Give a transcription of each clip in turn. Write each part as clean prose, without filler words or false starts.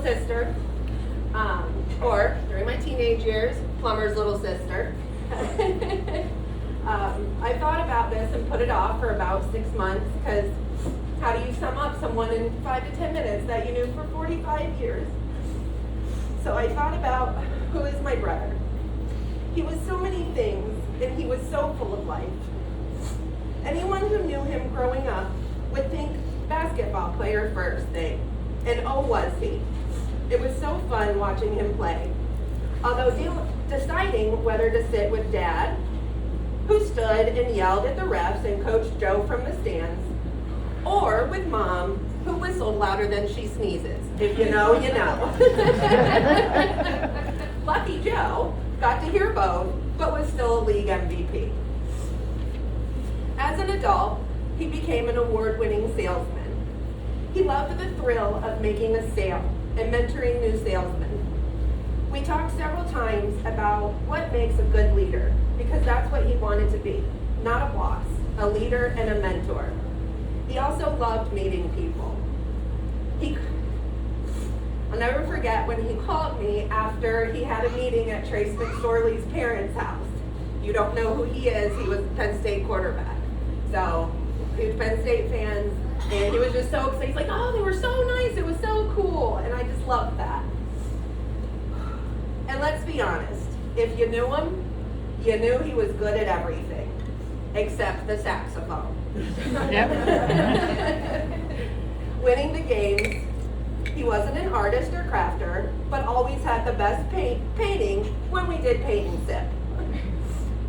sister, or during my teenage years, Plummer's little sister. I thought about this and put it off for about 6 months, because how do you sum up someone in 5 to 10 minutes that you knew for 45 years? So I thought about, who is my brother? He was so many things, and he was so full of life. Anyone who knew him growing up would think basketball player first thing, and oh was he. It was so fun watching him play. Although deciding whether to sit with Dad, who stood and yelled at the refs and coached Joe from the stands, or with Mom, who whistled louder than she sneezes. If you know, you know. Lucky Joe got to hear both, but was still a league MVP. As an adult, he became an award-winning salesman. He loved the thrill of making a sale and mentoring new salesmen. We talked several times about what makes a good leader, because that's what he wanted to be, not a boss, a leader and a mentor. He also loved meeting people. I'll never forget when he called me after he had a meeting at Trace McSorley's parents' house. You don't know who he is, he was a Penn State quarterback. So, huge Penn State fans, and he was just so excited. He's like, oh, they were so nice, it was so cool, and I just loved that. And let's be honest, if you knew him, you knew he was good at everything, except the saxophone. Winning the games, he wasn't an artist or crafter, but always had the best painting when we did paint and sip.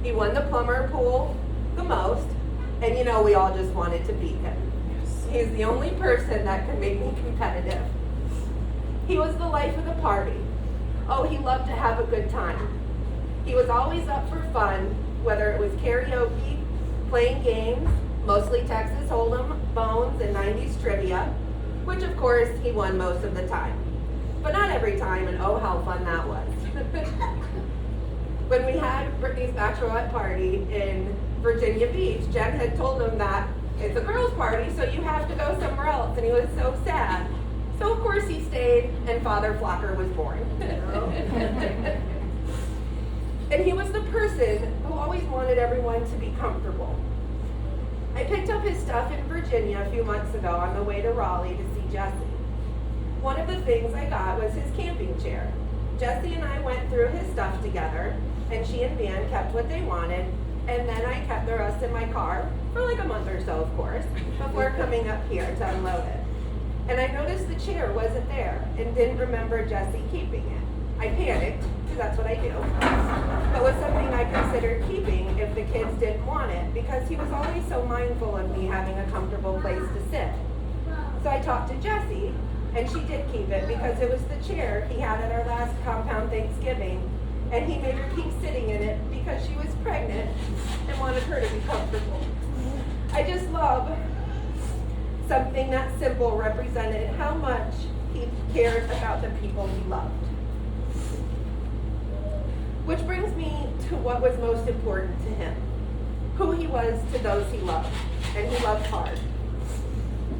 He won the Plummer pool the most, and you know we all just wanted to beat him. He's the only person that could make me competitive. He was the life of the party. Oh, he loved to have a good time. He was always up for fun, whether it was karaoke, playing games, mostly Texas Hold'em, Bones, and 90s trivia, which of course he won most of the time. But not every time, and oh how fun that was. When we had Brittany's bachelorette party in Virginia Beach, Jen had told him that it's a girls' party, so you have to go somewhere else, and he was so sad. So of course he stayed, and Father Flocker was born. And he was the person who always wanted everyone to be comfortable. I picked up his stuff in Virginia a few months ago on the way to Raleigh to see Jesse. One of the things I got was his camping chair. Jesse and I went through his stuff together, and she and Van kept what they wanted, and then I kept the rest in my car, for like a month or so, of course, before coming up here to unload it. And I noticed the chair wasn't there, and didn't remember Jesse keeping it. I panicked, because that's what I do, but was something I considered keeping if the kids didn't want it, because he was always so mindful of me having a comfortable place to sit. So I talked to Jessie, and she did keep it because it was the chair he had at our last compound Thanksgiving, and he made her keep sitting in it because she was pregnant and wanted her to be comfortable. I just love something that simple represented how much he cared about the people he loved. Which brings me to what was most important to him, who he was to those he loved, and he loved hard.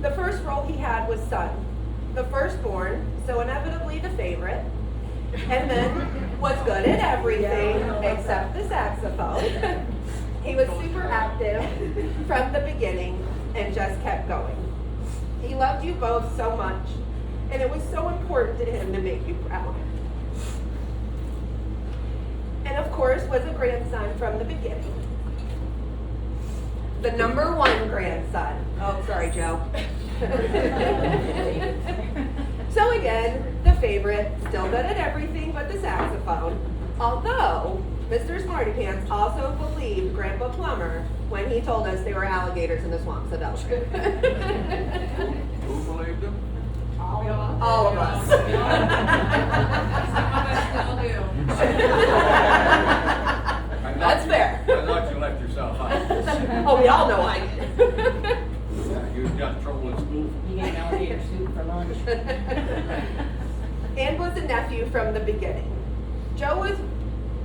The first role he had was son, the firstborn, so inevitably the favorite, and then was good at everything except the saxophone. He was super active from the beginning and just kept going. He loved you both so much, and it was so important to him to make you proud. And of course was a grandson from the beginning. The number one grandson. Oh, sorry, Joe. So again, the favorite, still good at everything but the saxophone. Although, Mr. Smarty Pants also believed Grandpa Plummer when he told us there were alligators in the swamps of Elstree. Who believed him? All of us. Some of us still do. That's fair. I thought you left yourself out. Oh, we all know I did. Yeah, you got in trouble in school. You ate alligator soup for lunch. And was a nephew from the beginning. Joe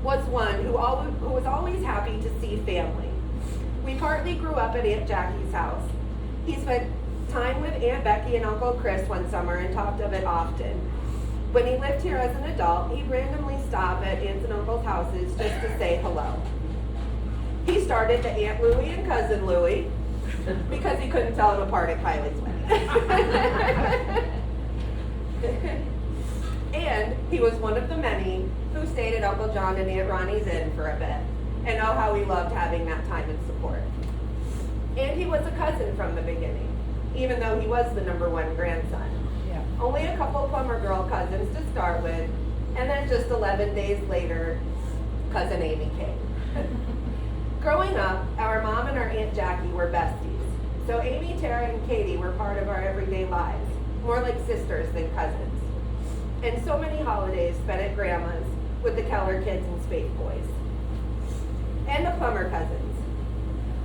was one who was always happy to see family. We partly grew up at Aunt Jackie's house. He spent time with Aunt Becky and Uncle Chris one summer and talked of it often. When he lived here as an adult, he'd randomly stop at aunts and uncles' houses just to say hello. He started the Aunt Louie and Cousin Louie because he couldn't tell them apart at Kylie's wedding. And he was one of the many who stayed at Uncle John and Aunt Ronnie's Inn for a bit. And oh, how he loved having that time and support. And he was a cousin from the beginning, even though he was the #1 grandson. Yeah. Only a couple Plummer girl cousins to start with, and then just 11 days later, Cousin Amy came. Growing up, our mom and our Aunt Jackie were besties. So Amy, Tara, and Katie were part of our everyday lives, more like sisters than cousins. And so many holidays spent at Grandma's with the Keller kids and Spade boys. And the Plummer cousins.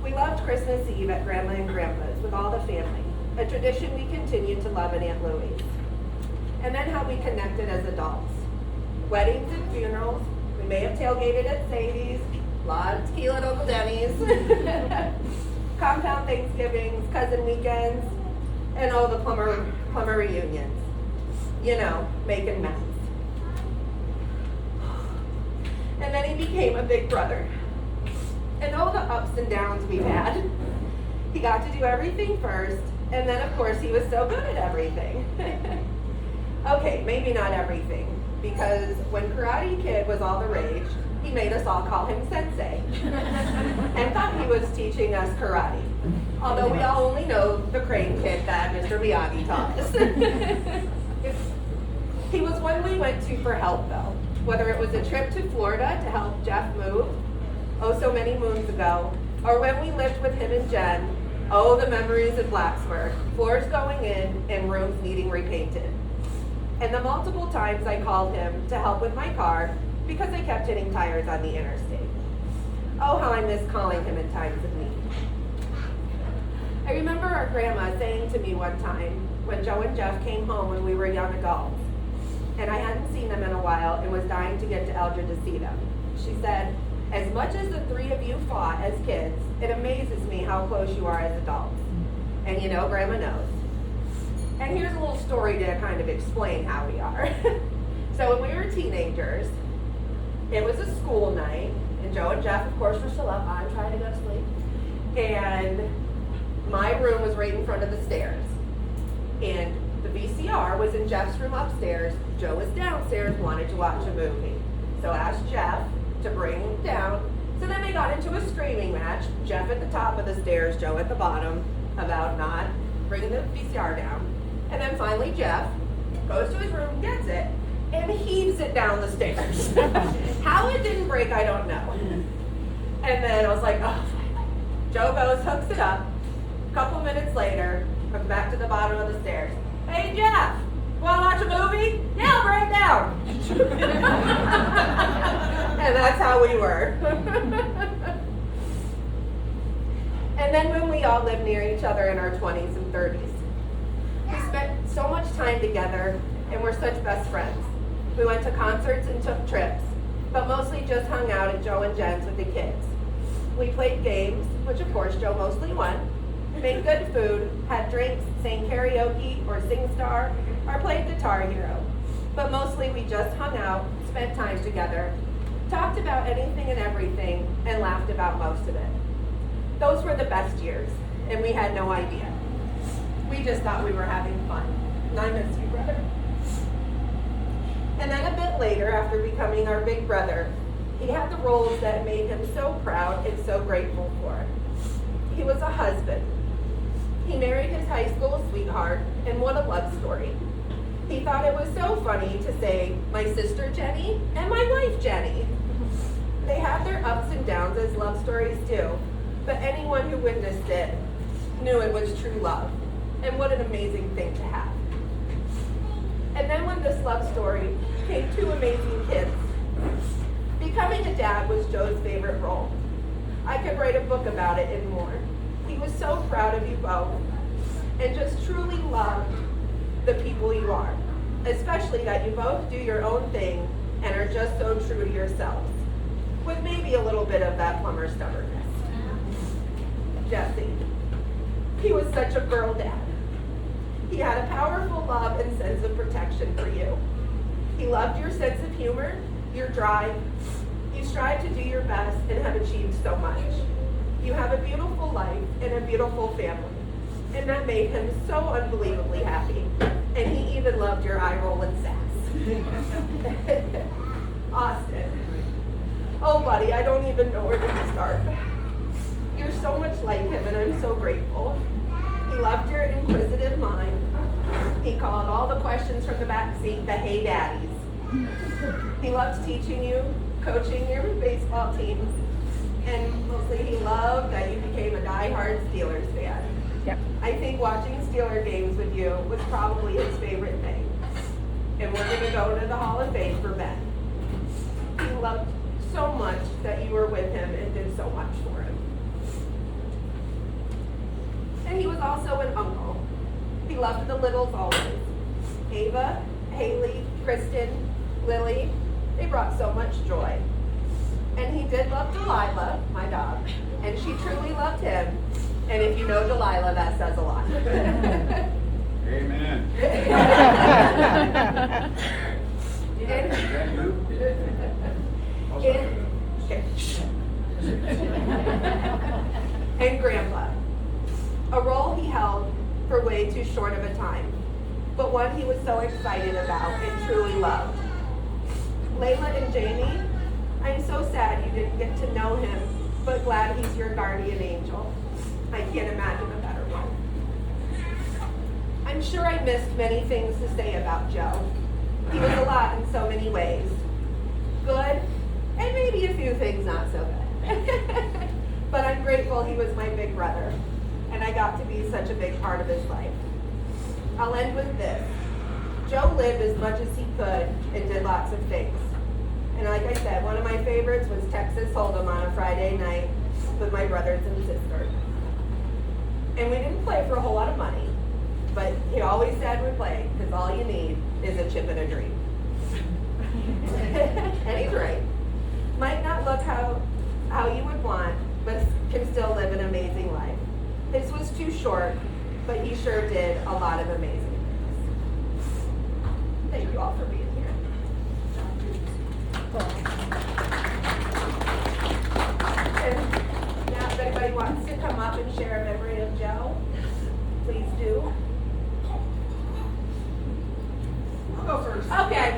We loved Christmas Eve at Grandma and Grandpa's with all the family, a tradition we continued to love at Aunt Louie's. And then how we connected as adults. Weddings and funerals, we may have tailgated at Sadie's, a lot of tequila at Uncle Denny's, compound Thanksgivings, cousin weekends, and all the Plummer reunions. You know, making mess. And then he became a big brother. And all the ups and downs we've had. He got to do everything first, and then of course he was so good at everything. Okay, maybe not everything, because when Karate Kid was all the rage, he made us all call him Sensei, and thought he was teaching us karate. Although we all only know the crane kick that Mr. Miyagi taught us. He was one we went to for help though, whether it was a trip to Florida to help Jeff move, oh so many moons ago, or when we lived with him and Jen, oh the memories in Blacksburg, floors going in and rooms needing repainted. And the multiple times I called him to help with my car because I kept hitting tires on the interstate. Oh how I miss calling him in times of need. I remember our grandma saying to me one time when Joe and Jeff came home when we were young adults, and I hadn't seen them in a while and was dying to get to Eldred to see them. She said, as much as the three of you fought as kids, it amazes me how close you are as adults. And you know, Grandma knows. And here's a little story to kind of explain how we are. So when we were teenagers, it was a school night, and Joe and Jeff, of course, were still up. I'm trying to go to sleep. And my room was right in front of the stairs. And the VCR was in Jeff's room upstairs. Joe was downstairs, wanted to watch a movie. So asked Jeff to bring him down. So then they got into a screaming match. Jeff at the top of the stairs, Joe at the bottom, about not bringing the VCR down. And then finally Jeff goes to his room, gets it, and heaves it down the stairs. How it didn't break, I don't know. And then I was like, oh, Joe goes, hooks it up. A couple minutes later, comes back to the bottom of the stairs. Hey Jeff, wanna watch a movie? Yeah, I'll break down. And that's how we were. And then when we all lived near each other in our 20s and 30s, we spent so much time together and we're such best friends. We went to concerts and took trips, but mostly just hung out at Joe and Jen's with the kids. We played games, which of course Joe mostly won, made good food, had drinks, sang karaoke or SingStar, or played Guitar Hero. But mostly we just hung out, spent time together, talked about anything and everything, and laughed about most of it. Those were the best years, and we had no idea. We just thought we were having fun. And I miss you, brother. And then a bit later, after becoming our big brother, he had the roles that made him so proud and so grateful for. He was a husband. He married his high school sweetheart, and what a love story. He thought it was so funny to say, my sister Jenny and my wife Jenny. They have their ups and downs as love stories do, but anyone who witnessed it knew it was true love, and what an amazing thing to have. And then when this love story came two amazing kids, becoming a dad was Joe's favorite role. I could write a book about it and more. He was so proud of you both, and just truly loved the people you are, especially that you both do your own thing and are just so true to yourselves, with maybe a little bit of that Plummer stubbornness. Jesse, he was such a girl dad. He had a powerful love and sense of protection for you. loved your sense of humor, your drive. You strive to do your best and have achieved so much. You have a beautiful life and a beautiful family. And that made him so unbelievably happy. And he even loved your eye roll and sass. Austin. Oh, buddy, I don't even know where to start. You're so much like him, and I'm so grateful. He loved your inquisitive mind. He called all the questions from the back seat the hey daddies. He loved teaching you, coaching your baseball teams, and mostly he loved that you became a die-hard Steelers fan. Yep. I think watching Steeler games with you was probably his favorite thing. And we're going to go to the Hall of Fame for Ben. He loved so much that you were with him and did so much for him. And he was also an uncle. He loved the littles always. Ava, Haley, Kristen, Lily, they brought so much joy. And he did love Delilah, my dog, and she truly loved him. And if you know Delilah, that says a lot. Amen. And- Is that you? I'll and- second and Grandpa, a role he held for way too short of a time, but one he was so excited about and truly loved. Layla and Jamie, I'm so sad you didn't get to know him, but glad he's your guardian angel. I can't imagine a better one. I'm sure I missed many things to say about Joe. He was a lot in so many ways. Good, and maybe a few things not so good. But I'm grateful he was my big brother, and I got to be such a big part of his life. I'll end with this. Joe lived as much as he could and did lots of things. And like I said, one of my favorites was Texas Hold'em on a Friday night with my brothers and sisters. And we didn't play for a whole lot of money, but he always said we played because all you need is a chip and a dream. And he's right. Might not look how you would want, but can still live an amazing life. This was too short, but he sure did a lot of amazing things. Thank you all for being here. And now if anybody wants to come up and share a memory of Joe, please do. I'll go first. Okay.